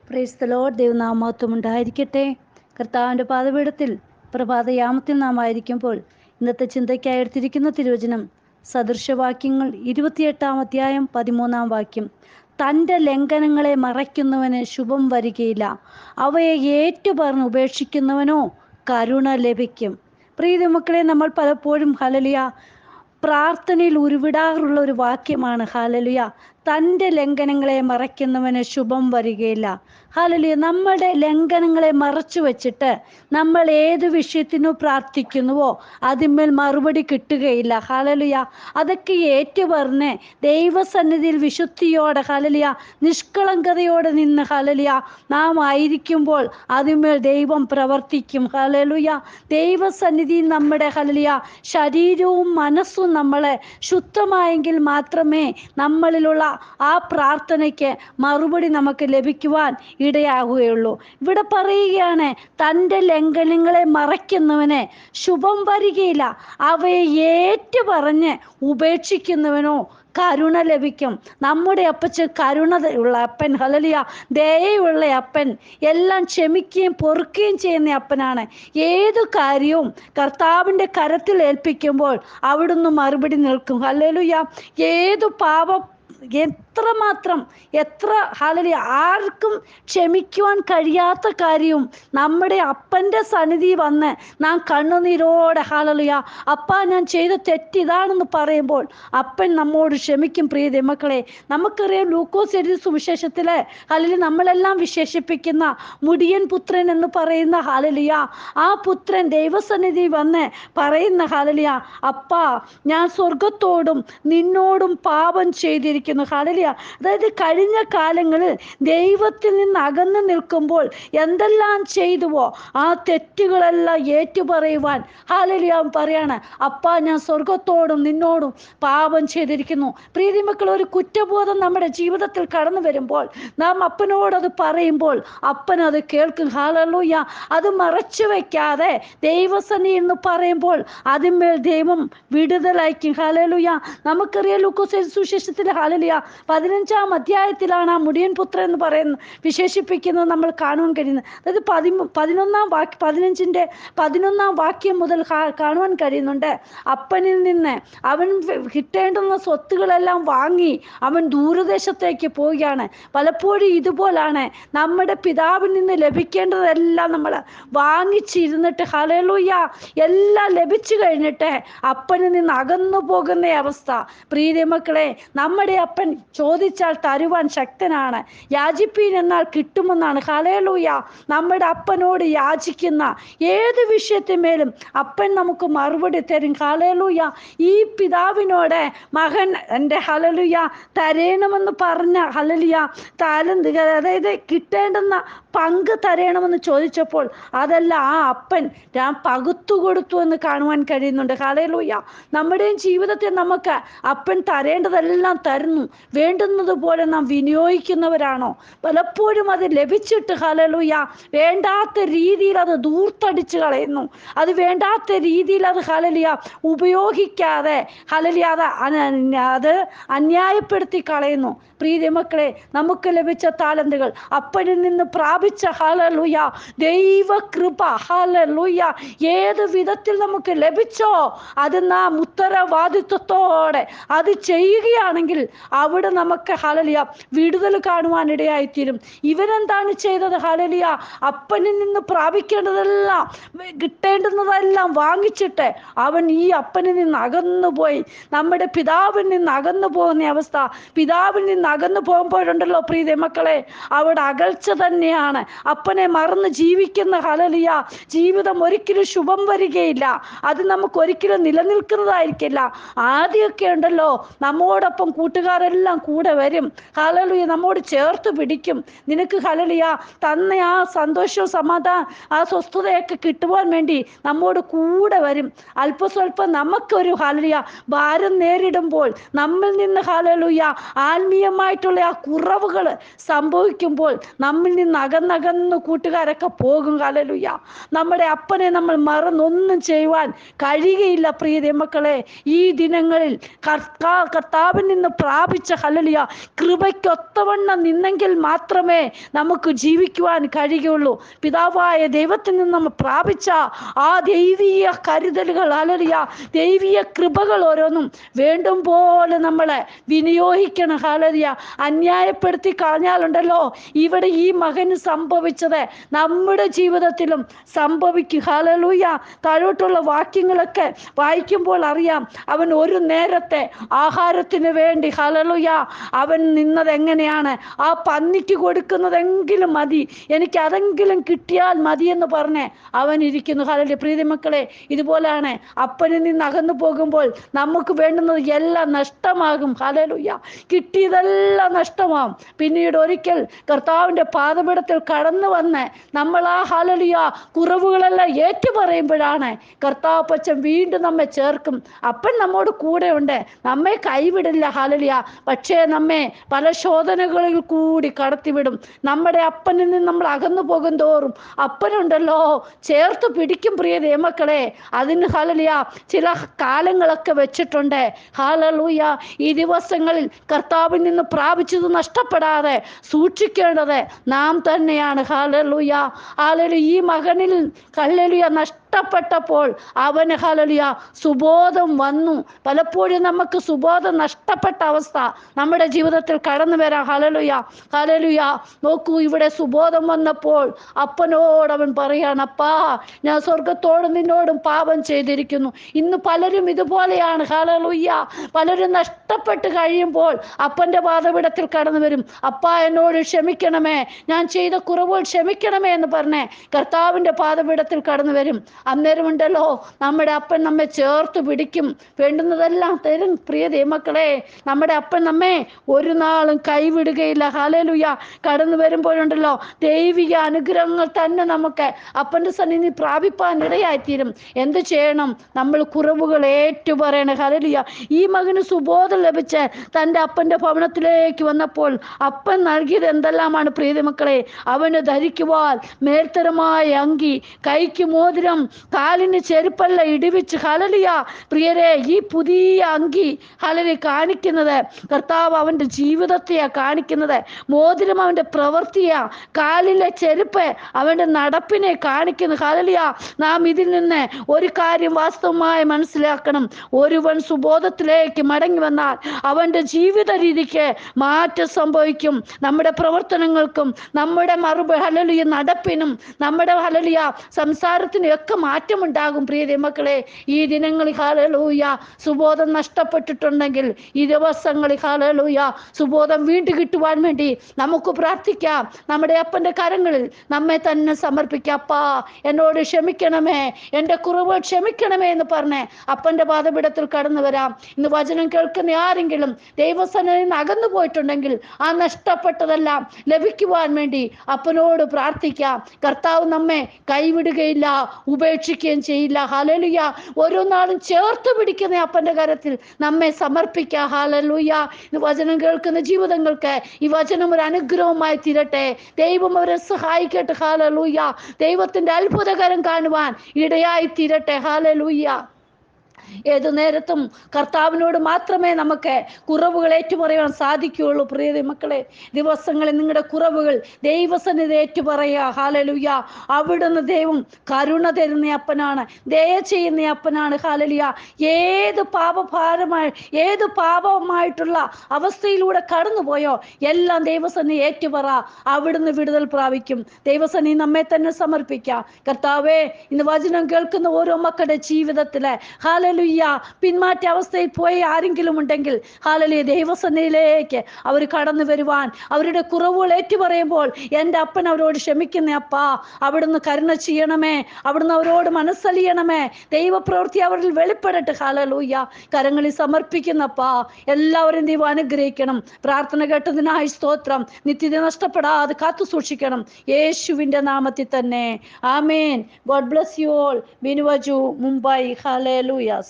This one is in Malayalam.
Praise the Lord. ദൈവനാമത്വം ഉണ്ടായിരിക്കട്ടെ. കർത്താവിൻ്റെ പാദപീഠത്തിൽ പ്രഭാതയാമത്തിൽ നാം ആയിരിക്കുമ്പോൾ ഇന്നത്തെ ചിന്തയ്ക്കായി എടുത്തിരിക്കുന്ന തിരുവചനം സദൃശവാക്യങ്ങൾ 28-ാം അധ്യായം 13-ാം വാക്യം. തൻ്റെ ലംഘനങ്ങളെ മറയ്ക്കുന്നവന് ശുഭം വരികയില്ല, അവയെ ഏറ്റുപറഞ്ഞ് ഉപേക്ഷിക്കുന്നവനോ കരുണ ലഭിക്കും. പ്രിയ മക്കളെ, നമ്മൾ പലപ്പോഴും ഹല്ലേലൂയ പ്രാർത്ഥനയിൽ ഉരുവിടാറുള്ള ഒരു വാക്യമാണ് ഹല്ലേലൂയ, തൻ്റെ ലംഘനങ്ങളെ മറയ്ക്കുന്നവന് ശുഭം വരികയില്ല. ഹല്ലേലൂയ. നമ്മുടെ ലംഘനങ്ങളെ മറച്ചു വെച്ചിട്ട് നമ്മൾ ഏത് വിഷയത്തിനു പ്രാർത്ഥിക്കുന്നുവോ അതിന്മേൽ മറുപടി കിട്ടുകയില്ല. ഹല്ലേലൂയ. അതൊക്കെ ഏറ്റുപറഞ്ഞ് ദൈവസന്നിധിയിൽ വിശുദ്ധിയോടെ ഹല്ലേലൂയ നിഷ്കളങ്കതയോടെ നിന്ന് ഹല്ലേലൂയ നാം ആയിരിക്കുമ്പോൾ അതിന്മേൽ ദൈവം പ്രവർത്തിക്കും. ഹല്ലേലൂയ. ദൈവസന്നിധിയിൽ നമ്മുടെ ഹല്ലേലൂയ ശരീരവും മനസ്സും നമ്മളെ ശുദ്ധമായെങ്കിൽ മാത്രമേ നമ്മളിലുള്ള ആ പ്രാർത്ഥനയ്ക്ക് മറുപടി നമുക്ക് ലഭിക്കുവാൻ ഇടയാകുകയുള്ളൂ. ഇവിടെ പറയുകയാണ്, തൻ്റെ ലംഘനങ്ങളെ മറയ്ക്കുന്നവന് ശുഭം വരികയില്ല, അവയെ ഏറ്റുപറഞ്ഞ് ഉപേക്ഷിക്കുന്നവനോ കരുണ ലഭിക്കും. നമ്മുടെ അപ്പച്ചൻ കരുണ ഉള്ള അപ്പൻ, ഹല്ലേലൂയ, ദയയുള്ള അപ്പൻ, എല്ലാം ക്ഷമിക്കുകയും പൊറുക്കുകയും ചെയ്യുന്ന അപ്പനാണ്. ഏതു കാര്യവും കർത്താവിൻ്റെ കരത്തിൽ ഏൽപ്പിക്കുമ്പോൾ അവിടുന്ന് മറുപടി നിൽക്കും. ഹല്ലേലൂയ. ഏതു പാപം എത്ര ഹല്ലേലൂയ ആർക്കും ക്ഷമിക്കുവാൻ കഴിയാത്ത കാര്യവും നമ്മുടെ അപ്പൻ്റെ സന്നിധി വന്ന് നാം കണ്ണുനീരോടെ ഹല്ലേലൂയ അപ്പാ ഞാൻ ചെയ്ത തെറ്റിതാണെന്ന് പറയുമ്പോൾ അപ്പൻ നമ്മോട് ക്ഷമിക്കും. പ്രിയ മക്കളെ, നമുക്കറിയാം ലൂക്കോസ് എഴുതിയ സുവിശേഷത്തില് ഹല്ലേലൂയ നമ്മളെല്ലാം വിശേഷിപ്പിക്കുന്ന മുടിയൻ പുത്രൻ എന്ന് പറയുന്ന ഹല്ലേലൂയ ആ പുത്രൻ ദൈവസന്നിധി വന്ന് പറയുന്ന ഹല്ലേലൂയ, അപ്പാ ഞാൻ സ്വർഗത്തോടും നിന്നോടും പാപം ചെയ്തിരിക്കുന്നു. ഹല്ലേലൂയ. അതായത് കഴിഞ്ഞ കാലങ്ങളിൽ ദൈവത്തിൽ നിന്ന് അകന്നു നിൽക്കുമ്പോൾ എന്തെല്ലാം ചെയ്തുവോ ആ തെറ്റുകളെല്ലാം ഏറ്റുപറയുവാൻ ഹല്ലേലൂയ പറയാണ്, അപ്പാ ഞാൻ സ്വർഗത്തോടും നിന്നോടും പാപം ചെയ്തിരിക്കുന്നു. പ്രിയ മക്കൾ, ഒരു കുറ്റബോധം നമ്മുടെ ജീവിതത്തിൽ കടന്നു വരുമ്പോൾ നാം അപ്പനോടത് പറയുമ്പോൾ അപ്പൻ അത് കേൾക്കും. ഹല്ലേലൂയ. അത് മറച്ചു വയ്ക്കാതെ ദൈവസന്നിധിയിൽ നിന്ന് പറയുമ്പോൾ അതിന്മേൽ ദൈവം വിടുതലയക്കും. ഹല്ലേലൂയ. നമുക്കറിയാം ലൂക്കോസ് സുവിശേഷത്തിൽ ഹല്ലേലൂയ 15-ാം അധ്യായത്തിലാണ് ആ മുടിയൻ പുത്രൻ എന്ന് പറയുന്നത് വിശേഷിപ്പിക്കുന്നത് നമ്മൾ കാണുവാൻ കഴിയുന്നത്. അതായത് 11-ാം വാക്യം മുതൽ കാണുവാൻ കഴിയുന്നുണ്ട്. അപ്പനിൽ നിന്ന് അവൻ കിട്ടേണ്ടുന്ന സ്വത്തുകളെല്ലാം വാങ്ങി അവൻ ദൂരദേശത്തേക്ക് പോവുകയാണ്. പലപ്പോഴും ഇതുപോലാണ് നമ്മുടെ പിതാവിൽ നിന്ന് ലഭിക്കേണ്ടതെല്ലാം നമ്മൾ വാങ്ങിച്ചിരുന്നിട്ട് ഹല്ലേലൂയ എല്ലാം ലഭിച്ചു കഴിഞ്ഞിട്ട് അപ്പനിൽ നിന്ന് അകന്നു പോകുന്ന അവസ്ഥ. പ്രിയ മക്കളെ, നമ്മുടെ അപ്പൻ ചോദിച്ചാൽ തരുവാൻ ശക്തനാണ്. യാചിപ്പീൻ എന്നാൽ കിട്ടുമെന്നാണ്. ഹല്ലേലൂയ. നമ്മുടെ അപ്പനോട് യാചിക്കുന്ന ഏത് വിഷയത്തിന്മേലും അപ്പൻ നമുക്ക് മറുപടി തരും. ഹല്ലേലൂയ. ഈ പിതാവിനോട് മകൻ എൻ്റെ ഹല്ലേലൂയ തരണമെന്ന് പറഞ്ഞ ഹല്ലേലൂയ അതായത് കിട്ടേണ്ടുന്ന പങ്ക് തരണമെന്ന് ചോദിച്ചപ്പോൾ അതല്ല, ആ അപ്പൻ ഞാൻ പകുത്തു കൊടുത്തു എന്ന് കാണുവാൻ കഴിയുന്നുണ്ട്. ഹല്ലേലൂയ. നമ്മുടെയും ജീവിതത്തിൽ നമുക്ക് അപ്പൻ തരേണ്ടതെല്ലാം തരുന്നു. വേണ്ടുന്നത് പോലെ നാം വിനിയോഗിക്കുന്നവരാണോ? പലപ്പോഴും അത് ലഭിച്ചിട്ട് ഹല്ലേലൂയ വേണ്ടാത്ത രീതിയിൽ അത് ദൂർത്തടിച്ച് കളയുന്നു. അത് വേണ്ടാത്ത രീതിയിൽ അത് ഹല്ലേലൂയ ഉപയോഗിക്കാതെ ഹല്ലേലൂയ അത് അന്യായപ്പെടുത്തി കളയുന്നു. പ്രിയ മക്കളെ, നമുക്ക് ലഭിച്ച താലന്തുകൾ അപ്പനിൽ നിന്ന് പ്രാപിച്ച ഹല്ലേലൂയ ദൈവകൃപ ഹല്ലേലൂയ ഏത് വിധത്തിൽ നമുക്ക് ലഭിച്ചോ അത് നാം ഉത്തരവാദിത്വത്തോടെ അത് ചെയ്യുകയാണെങ്കിൽ അവിടെ നമുക്ക് ഹല്ലേലൂയ വിടുതൽ കാണുവാനിടയായിത്തീരും. ഇവരെന്താണ് ചെയ്തത്? ഹല്ലേലൂയ അപ്പനിൽ നിന്ന് പ്രാപിക്കേണ്ടതെല്ലാം കിട്ടേണ്ടുന്നതെല്ലാം വാങ്ങിച്ചിട്ട് അവൻ ഈ അപ്പനിൽ നിന്ന് അകന്നുപോയി നമ്മുടെ പിതാവിൽ നിന്ന് അകന്നു പോകുന്ന അവസ്ഥ. പിതാവിൽ നിന്ന് അകന്നു പോകുമ്പോഴുണ്ടല്ലോ പ്രിയ മക്കളെ, അവിടെ അകൽച്ച തന്നെയാണ്. അപ്പനെ മറന്ന് ജീവിക്കുന്ന ഹല്ലേലൂയ ജീവിതം ഒരിക്കലും ശുഭം വരികയില്ല. അത് നമുക്ക് ഒരിക്കലും നിലനിൽക്കുന്നതായിരിക്കില്ല. ആദ്യമൊക്കെ ഉണ്ടല്ലോ നമ്മോടൊപ്പം കൂട്ടുകാരെല്ലാം കൂടെ വരും. ഹല്ലേലൂയ നമ്മോട് ചേർത്ത് പിടിക്കും. നിനക്ക് ഹല്ലേലൂയ തന്ന ആ സന്തോഷവും സമാധാനം ആ സ്വസ്ഥതയൊക്കെ കിട്ടുവാൻ വേണ്ടി നമ്മോട് കൂടെ വരും. അല്പസ്വല്പം നമുക്കൊരു ഹല്ലേലൂയ ഭാരം നേരിടുമ്പോൾ നമ്മിൽ നിന്ന് ഹല്ലേലൂയ ആത്മീയമായിട്ടുള്ള ആ കുറവുകൾ സംഭവിക്കുമ്പോൾ നമ്മിൽ നിന്ന് അകന്നകന്ന് കൂട്ടുകാരൊക്കെ പോകും. ഹല്ലേലൂയ. നമ്മുടെ അപ്പനെ നമ്മൾ മറന്നൊന്നും ചെയ്യുവാൻ കഴിയുകയില്ല. പ്രിയ മക്കളെ, ഈ ദിനങ്ങളിൽ കർത്താവിൽ നിന്ന് പ്രാപിച്ച ഹല്ലേലൂയ കൃപയ്ക്കൊത്തവണ്ണം നിന്നെങ്കിൽ മാത്രമേ നമുക്ക് ജീവിക്കുവാൻ കഴിയുകയുള്ളൂ. പിതാവായ ദൈവത്തിൽ നിന്ന് നമ്മൾ പ്രാപിച്ച ആ ദൈവീയ കരുതലുകൾ, ഹല്ലേലൂയ ദൈവീയ കൃപകൾ ഓരോന്നും വേണ്ടും പോലെ നമ്മളെ വിനിയോഗിക്കണം. ഹല്ലേലൂയ. അന്യായപ്പെടുത്തി കളഞ്ഞാലുണ്ടല്ലോ, ഇവിടെ ഈ മകന് സംഭവിച്ചത് നമ്മുടെ ജീവിതത്തിലും സംഭവിക്കും. ഹല്ലേലൂയ. താഴോട്ടുള്ള വാക്യങ്ങളൊക്കെ വായിക്കുമ്പോൾ അറിയാം, അവൻ ഒരു നേരത്തെ ആഹാരത്തിന് വേണ്ടി ഹല്ലേലൂയ അവൻ നിന്നത് എങ്ങനെയാണ്. ആ പന്നിക്ക് കൊടുക്കുന്നതെങ്കിലും മതി, എനിക്ക് അതെങ്കിലും കിട്ടിയാൽ മതി എന്ന് പറഞ്ഞ് അവൻ ഇരിക്കുന്നു. ഹല്ലേലൂയ. പ്രിയ മക്കളെ, ഇതുപോലെയാണ് അപ്പനിൽ നിന്ന് അകന്നു പോകുമ്പോൾ നമുക്ക് വേണ്ടുന്നത് എല്ലാം നഷ്ടമാകും. ഹല്ലേലൂയ. കിട്ടിയതെല്ലാം നഷ്ടമാകും. പിന്നീട് ഒരിക്കൽ കർത്താവിൻ്റെ പാദപീഠത്തിൽ കടന്നു വന്ന് നമ്മൾ ആ ഹല്ലേലൂയ കുറവുകളെല്ലാം ഏറ്റുപറയുമ്പോഴാണ് കർത്താവ് പച്ചൻ വീണ്ടും നമ്മെ ചേർക്കും. അപ്പൻ നമ്മോട് കൂടെ ഉണ്ട്, നമ്മെ കൈവിടില്ല. ഹല്ലേലൂയ. പക്ഷേ നമ്മെ പല ശോധനകളിൽ കൂടി കടത്തിവിടും. നമ്മുടെ അപ്പനിൽ നിന്ന് നമ്മൾ അകന്നു പോകും തോറും അപ്പനുണ്ടല്ലോ ചേർത്ത് പിടിക്കും. പ്രിയ ദൈവമക്കളെ, അതിന് ഹല്ലേലൂയ ചില കാലങ്ങളൊക്കെ വെച്ചിട്ടുണ്ട്. ഹല്ലേലൂയ. ഈ ദിവസങ്ങളിൽ കർത്താവിൽ നിന്ന് പ്രാപിച്ചത് നഷ്ടപ്പെടാതെ സൂക്ഷിക്കേണ്ടത് നാം തന്നെയാണ്. ഹല്ലേലൂയ. ഹല്ലേലൂയ. ഈ മകനിൽ ഹല്ലേലൂയ നഷ്ടപ്പെട്ടപ്പോൾ അവന് ഹല്ലേലൂയ സുബോധം വന്നു. പലപ്പോഴും നമുക്ക് സുബോധം നഷ്ടപ്പെട്ട അവസ്ഥ നമ്മുടെ ജീവിതത്തിൽ കടന്നു വരാം. ഹല്ലേലൂയ. ഹല്ലേലൂയ. നോക്കൂ, ഇവിടെ സുബോധം വന്നപ്പോൾ അപ്പനോട് അവൻ പറയാണ്, അപ്പാ ഞാൻ സ്വർഗത്തോടും നിന്നോടും പാപം ചെയ്തിരിക്കുന്നു. ഇന്ന് പലരും ഇതുപോലെയാണ്. ഹല്ലേലൂയ. പലരും നഷ്ടപ്പെട്ട് കഴിയുമ്പോൾ അപ്പൻ്റെ പാദപീഠത്തിൽ കടന്നു വരും. അപ്പാ എന്നോട് ക്ഷമിക്കണമേ, ഞാൻ ചെയ്ത കുറവുകൾ ക്ഷമിക്കണമേ എന്ന് പറഞ്ഞ് കർത്താവിൻ്റെ പാദപീഠത്തിൽ കടന്നു വരും. അന്നേരമുണ്ടല്ലോ നമ്മുടെ അപ്പൻ നമ്മെ ചേർത്ത് പിടിക്കും, വേണ്ടുന്നതെല്ലാം തരും. പ്രിയ ദൈവമക്കളെ, നമ്മുടെ അപ്പൻ നമ്മെ ഒരു നാളും കൈവിടുകയില്ല. ഹല്ലേലൂയ. കടന്നു വരുമ്പോഴുണ്ടല്ലോ ദൈവിക അനുഗ്രഹങ്ങൾ തന്നെ നമുക്ക് അപ്പൻ്റെ സന്നിധി പ്രാപിപ്പാൻ ഇടയായിത്തീരും. എന്ത് ചെയ്യണം? നമ്മൾ കുറവുകൾ ഏറ്റുപറയണം. ഹല്ലേലൂയ. ഈ മകന് സുബോധം ലഭിച്ച് തൻ്റെ അപ്പൻ്റെ ഭവനത്തിലേക്ക് വന്നപ്പോൾ അപ്പൻ നൽകിയത് എന്തെല്ലാമാണ് പ്രിയ മക്കളെ? അവന് ധരിക്കുവാൻ മേൽത്തരമായ അങ്കി, കൈക്ക് മോതിരം, കാലിന് ചെരുപ്പല്ല ഇടിവിച്ച്. ഹല്ലേലൂയ. പ്രിയരെ, ഈ പുതിയ അങ്കി ഹല്ലേലൂയ കാണിക്കുന്നത് കർത്താവ് അവൻ്റെ ജീവിതത്തെയാ കാണിക്കുന്നത്. മോതിരം അവൻ്റെ പ്രവൃത്തിയാ, കാലിലെ ചെരുപ്പ് അവൻ്റെ നടപ്പിനെ കാണിക്കുന്നു. ഹല്ലേലൂയ. നാം ഇതിൽ നിന്ന് ഒരു കാര്യം വാസ്തവമായി മനസ്സിലാക്കണം. ഒരുവൻ സുബോധത്തിലേക്ക് മടങ്ങി വന്നാൽ അവൻ്റെ ജീവിത രീതിക്ക് മാറ്റം സംഭവിക്കും. നമ്മുടെ പ്രവർത്തനങ്ങൾക്കും നമ്മുടെ ഹല്ലേലൂയ നടപ്പിനും നമ്മുടെ ഹല്ലേലൂയ സംസാരത്തിനും ഒക്കെ മാറ്റമുണ്ടാകും. പ്രിയ ദൈവമക്കളെ, ഈ ദിനങ്ങളിൽ ഹല്ലേലൂയ സുബോധം നഷ്ടപ്പെട്ടിട്ടുണ്ടെങ്കിൽ ഈ ദിവസങ്ങളിൽ ഹല്ലേലൂയ സുബോധം വീണ്ടും കിട്ടുവാൻ വേണ്ടി നമുക്ക് പ്രാർത്ഥിക്കാം. നമ്മുടെ അപ്പൻ്റെ കരങ്ങളിൽ നമ്മെ തന്നെ സമർപ്പിക്കാം. അപ്പാ എന്നോട് ക്ഷമിക്കണമേ, എൻ്റെ കുറവുകൾ ക്ഷമിക്കണമേ എന്ന് പറഞ്ഞ് അപ്പൻ്റെ പാദപീഠത്തിൽ കടന്നു വരാം. ഇന്ന് വചനം കേൾക്കുന്ന ആരെങ്കിലും ദൈവസന്നിധിയിൽ നിന്ന് അകന്നു പോയിട്ടുണ്ടെങ്കിൽ ആ നഷ്ടപ്പെട്ടതെല്ലാം ലഭിക്കുവാൻ വേണ്ടി അപ്പനോട് പ്രാർത്ഥിക്കാം. കർത്താവ് നമ്മെ കൈവിടുകയില്ല, ഉപേക്ഷിക്കുകയും ചെയ്യില്ല. ഹല്ലേലൂയ. ഓരോ നാളും ചേർത്ത് പിടിക്കുന്ന അപ്പൻ്റെ കരത്തിൽ നമ്മെ സമർപ്പിക്കാം. ഹല്ലേലൂയ. ഇത് വചനം കേൾക്കുന്ന ജീവിതങ്ങൾക്ക് ഈ വചനം ഒരു അനുഗ്രഹമായി തീരട്ടെ. ദൈവം അവരെ സഹായിക്കട്ടെ. ഹല്ലേലൂയ. ദൈവത്തിൻ്റെ അത്ഭുതകരം കാണുവാൻ ഇടയായി തീരട്ടെ. ഹല്ലേലൂയ. ഏതു നേരത്തും കർത്താവിനോട് മാത്രമേ നമുക്ക് കുറവുകൾ ഏറ്റുപറയാൻ സാധിക്കുകയുള്ളൂ. പ്രിയ മക്കളെ, ദിവസങ്ങളിൽ നിങ്ങളുടെ കുറവുകൾ ദൈവസന്നിധി ഏറ്റുപറയുക. ഹല്ലേലൂയ. അവിടുന്ന് ദൈവം കരുണ തരുന്ന അപ്പനാണ്, ദയ ചെയ്യുന്ന അപ്പനാണ്. ഹല്ലേലൂയ. ഏത് പാപമായിട്ടുള്ള അവസ്ഥയിലൂടെ കടന്നുപോയോ എല്ലാം ദൈവസന്നിധി ഏറ്റുപറ, അവിടുന്ന് വിടുതൽ പ്രാപിക്കും. ദൈവസന്നിധി നമ്മെ തന്നെ സമർപ്പിക്കാം. കർത്താവേ, ഇന്ന് വചനം കേൾക്കുന്ന ഓരോ മക്കളുടെ ജീവിതത്തിലെ ഹല്ലേലൂയ പിന്മാറ്റ അവസ്ഥയിൽ പോയി ആരെങ്കിലും ഉണ്ടെങ്കിൽ ഹല്ലേലൂയ ദൈവസന്നിധിയിലേക്ക് അവർ കടന്നു വരുവാൻ, അവരുടെ കുറവുകൾ ഏറ്റുപറയുമ്പോൾ എൻ്റെ അപ്പൻ അവരോട് ക്ഷമിക്കുന്ന അപ്പാ, അവിടുന്ന് കരുണ ചെയ്യണമേ, അവിടുന്ന് അവരോട് മനസ്സലിയണമേ, ദൈവപ്രവൃത്തി അവരിൽ വെളിപ്പെടട്ടെ. ഹല്ലേലൂയ. കരങ്ങളിൽ സമർപ്പിക്കുന്നപ്പാ, എല്ലാവരും ദൈവം അനുഗ്രഹിക്കണം. പ്രാർത്ഥന കേട്ടതിനായി സ്തോത്രം. നിത്യത നഷ്ടപ്പെടാതെ കാത്തു സൂക്ഷിക്കണം. യേശുവിൻ്റെ നാമത്തിൽ തന്നെ. ആമേൻ. God bless you all. Binuvaju, Mumbai. Hallelujah.